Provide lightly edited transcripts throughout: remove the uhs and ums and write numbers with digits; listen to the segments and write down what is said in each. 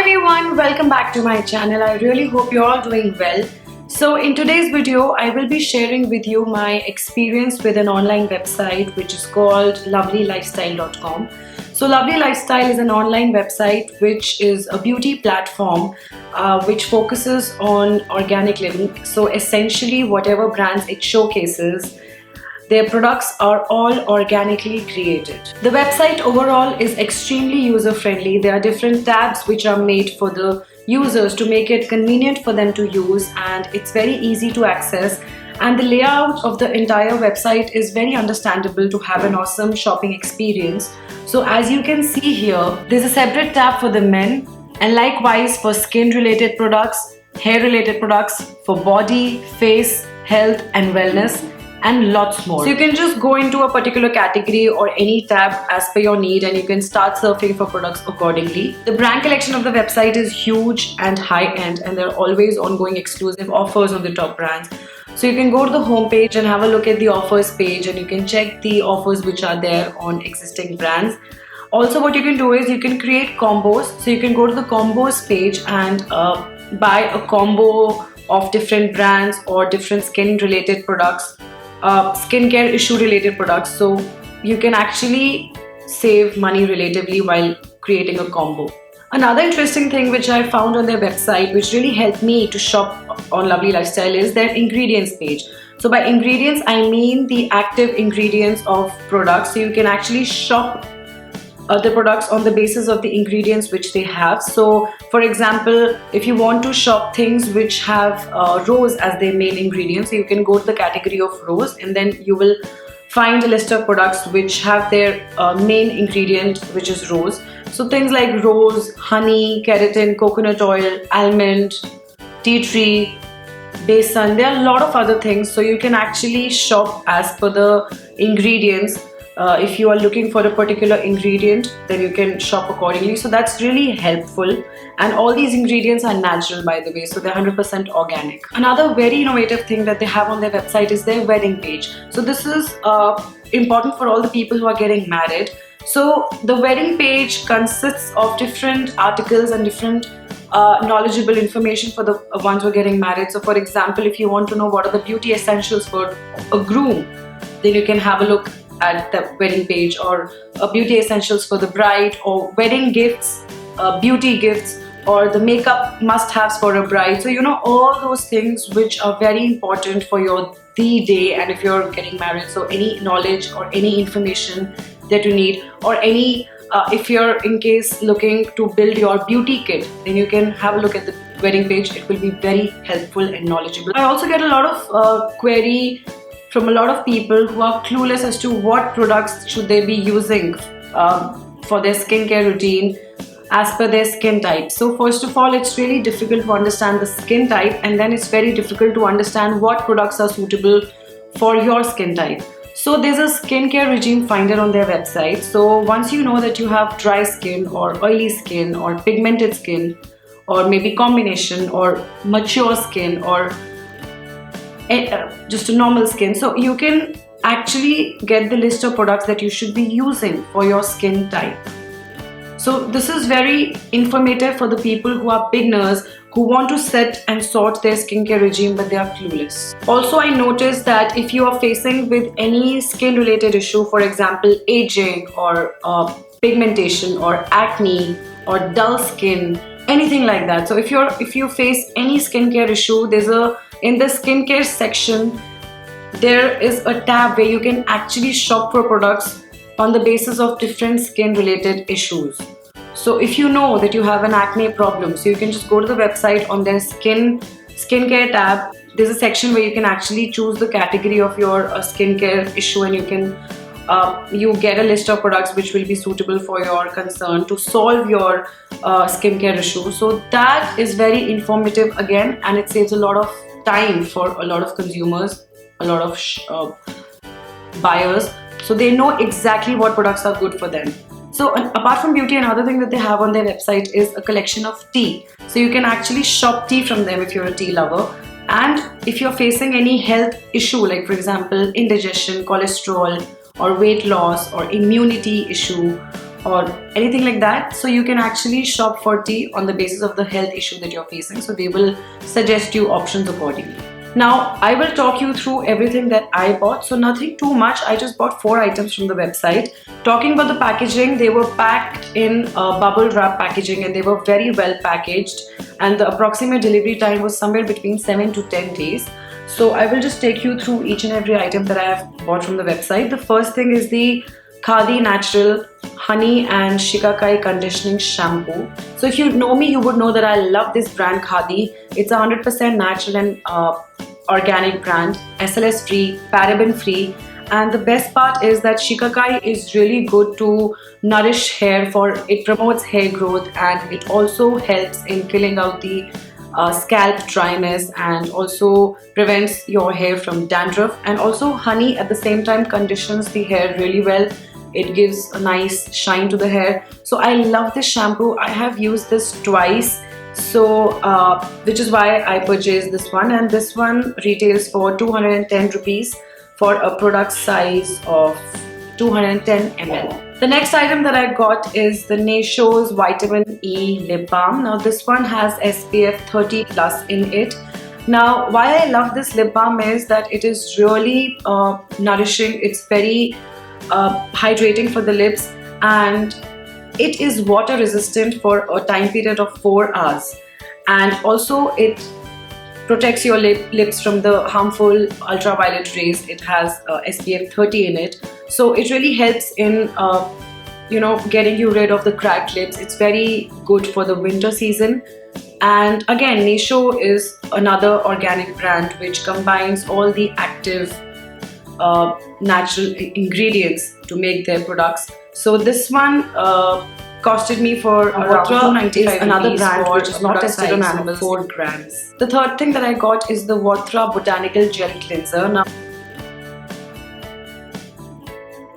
everyone, welcome back to my channel. I really hope you're all doing well. So in today's video, I will be sharing with you my experience with an online website which is called lovelylifestyle.com. So Lovely Lifestyle is an online website which is a beauty platform which focuses on organic living. So essentially whatever brands it showcases, their products are all organically created. The website overall is extremely user-friendly. There are different tabs which are made for the users to make it convenient for them to use, and it's very easy to access. And the layout of the entire website is very understandable to have an awesome shopping experience. So as you can see here, there's a separate tab for the men, and likewise for skin-related products, hair-related products, for body, face, health and wellness, and lots more. So you can just go into a particular category or any tab as per your need, and you can start surfing for products accordingly. The brand collection of the website is huge and high-end, and there are always ongoing exclusive offers on the top brands. So you can go to the home page and have a look at the offers page, and you can check the offers which are there on existing brands. Also what you can do is you can create combos. So you can go to the combos page and buy a combo of different brands or different skin related products, skincare issue related products. So you can actually save money relatively while creating a combo. Another interesting thing which I found on their website which really helped me to shop on Lovely Lifestyle is their ingredients page. So by ingredients I mean the active ingredients of products. So you can actually shop the products on the basis of the ingredients which they have. So for example, if you want to shop things which have rose as their main ingredient, so you can go to the category of rose, and then you will find a list of products which have their main ingredient which is rose. So things like rose, honey, keratin, coconut oil, almond, tea tree, besan, there are a lot of other things. So you can actually shop as per the ingredients. If you are looking for a particular ingredient, then you can shop accordingly. So that's really helpful, and all these ingredients are natural, by the way, so they're 100% organic. Another very innovative thing that they have on their website is their wedding page. So this is important for all the people who are getting married. So the wedding page consists of different articles and different knowledgeable information for the ones who are getting married. So for example, if you want to know what are the beauty essentials for a groom, then you can have a look at the wedding page, or beauty essentials for the bride, or wedding gifts, beauty gifts, or the makeup must-haves for a bride. So you know, all those things which are very important for your day, and if you're getting married, so any knowledge or any information that you need, or any if you're in case looking to build your beauty kit, then you can have a look at the wedding page. It will be very helpful and knowledgeable. I also get a lot of query from a lot of people who are clueless as to what products should they be using for their skincare routine as per their skin type. So first of all, it's really difficult to understand the skin type, and then it's very difficult to understand what products are suitable for your skin type. So there's a skincare regime finder on their website. So once you know that you have dry skin or oily skin or pigmented skin, or maybe combination, or mature skin, or just a normal skin, so you can actually get the list of products that you should be using for your skin type. So this is very informative for the people who are beginners, who want to set and sort their skincare regime but they are clueless. Also, I noticed that if you are facing with any skin related issue, for example aging or pigmentation or acne or dull skin, anything like that. So if you face any skincare issue, in the skincare section there is a tab where you can actually shop for products on the basis of different skin related issues. So if you know that you have an acne problem, so you can just go to the website. On their skincare tab, there's a section where you can actually choose the category of your skincare issue, and you can you get a list of products which will be suitable for your concern to solve your skincare issue. So that is very informative again, and it saves a lot of time for a lot of consumers, a lot of buyers, so they know exactly what products are good for them. So apart from beauty, another thing that they have on their website is a collection of tea. So you can actually shop tea from them if you're a tea lover. And if you're facing any health issue, like for example indigestion, cholesterol, or weight loss, or immunity issue, or anything like that. So you can actually shop for tea on the basis of the health issue that you're facing. So they will suggest you options accordingly. Now I will talk you through everything that I bought. So nothing too much. I just bought 4 items from the website. Talking about the packaging, they were packed in bubble wrap packaging and they were very well packaged, and the approximate delivery time was somewhere between 7 to 10 days. So I will just take you through each and every item that I have bought from the website. The first thing is the Khadi Natural Honey and Shikakai Conditioning Shampoo. So if you know me, you would know that I love this brand Khadi. It's a 100% natural and organic brand, SLS free, paraben free. And the best part is that Shikakai is really good to nourish hair, for it promotes hair growth, and it also helps in killing out the scalp dryness and also prevents your hair from dandruff. And also honey at the same time conditions the hair really well. It gives a nice shine to the hair. So I love this shampoo. I have used this twice, so which is why I purchased this one, and this one retails for 210 rupees for a product size of 210 ml. The next item that I got is the Naysho's Vitamin E Lip Balm. Now this one has SPF 30 plus in it. Now why I love this lip balm is that it is really nourishing. It's very hydrating for the lips, and it is water resistant for a time period of 4 hours, and also it protects your lips from the harmful ultraviolet rays. It has SPF 30 in it, so it really helps in getting you rid of the cracked lips. It's very good for the winter season. And again, Naysho is another organic brand which combines all the active natural ingredients to make their products. So this one costed me for around 295. Another brand which is not tested on animals, 4 grams. The third thing that I got is the Vatra Botanical Gel Cleanser. Now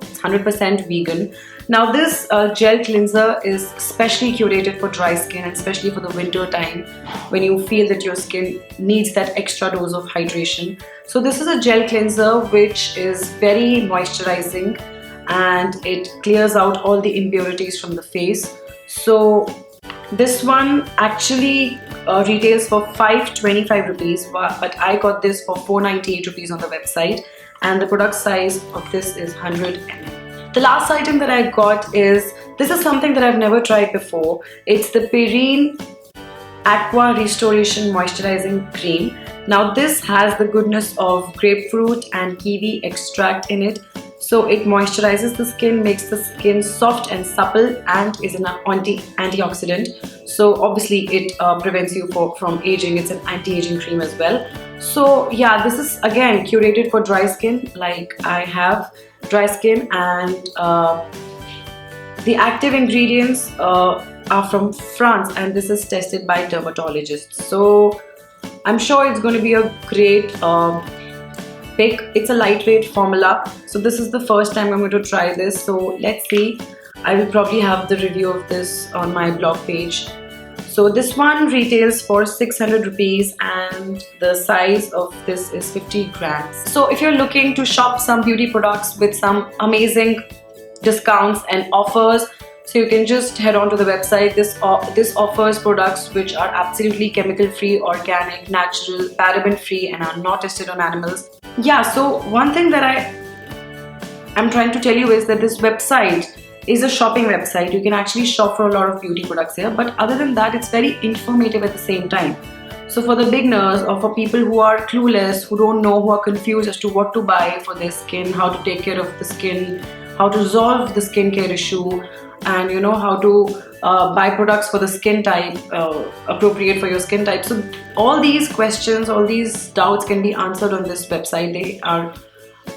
it's 100% vegan. Now this gel cleanser is specially curated for dry skin, and especially for the winter time when you feel that your skin needs that extra dose of hydration. So this is a gel cleanser which is very moisturizing, and it clears out all the impurities from the face. So this one actually retails for 525 rupees, but I got this for 498 rupees on the website, and the product size of this is 100 ml. The last item that I got is, this is something that I've never tried before. It's the Perrine Aqua Restoration Moisturizing Cream. Now this has the goodness of grapefruit and kiwi extract in it. So it moisturizes the skin, makes the skin soft and supple, and is an antioxidant. So obviously it prevents you from aging. It's an anti-aging cream as well. So yeah, this is again curated for dry skin, like I have dry skin, and the active ingredients are from France, and this is tested by dermatologists. So I'm sure it's going to be a great pick. It's a lightweight formula, so this is the first time I'm going to try this. So let's see. I will probably have the review of this on my blog page. So this one retails for 600 rupees, and the size of this is 50 grams. So if you're looking to shop some beauty products with some amazing discounts and offers, so you can just head on to the website. This offers products which are absolutely chemical free, organic, natural, paraben free, and are not tested on animals. Yeah, so one thing that I'm trying to tell you is that this website is a shopping website. You can actually shop for a lot of beauty products here, but other than that, it's very informative at the same time. So for the beginners, or for people who are clueless, who don't know, who are confused as to what to buy for their skin, how to take care of the skin, how to resolve the skincare issue, and how to buy products for the skin type appropriate for your skin type. So all these questions, all these doubts can be answered on this website.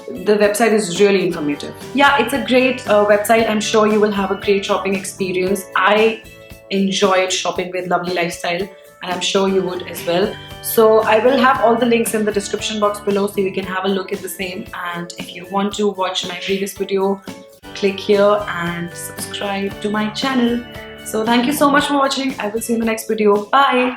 The website is really informative. Yeah, it's a great website. I'm sure you will have a great shopping experience. I enjoyed shopping with Lovely Lifestyle, and I'm sure you would as well. So I will have all the links in the description box below, so you can have a look at the same. And if you want to watch my previous video, click here and subscribe to my channel. So thank you so much for watching. I will see you in the next video. Bye.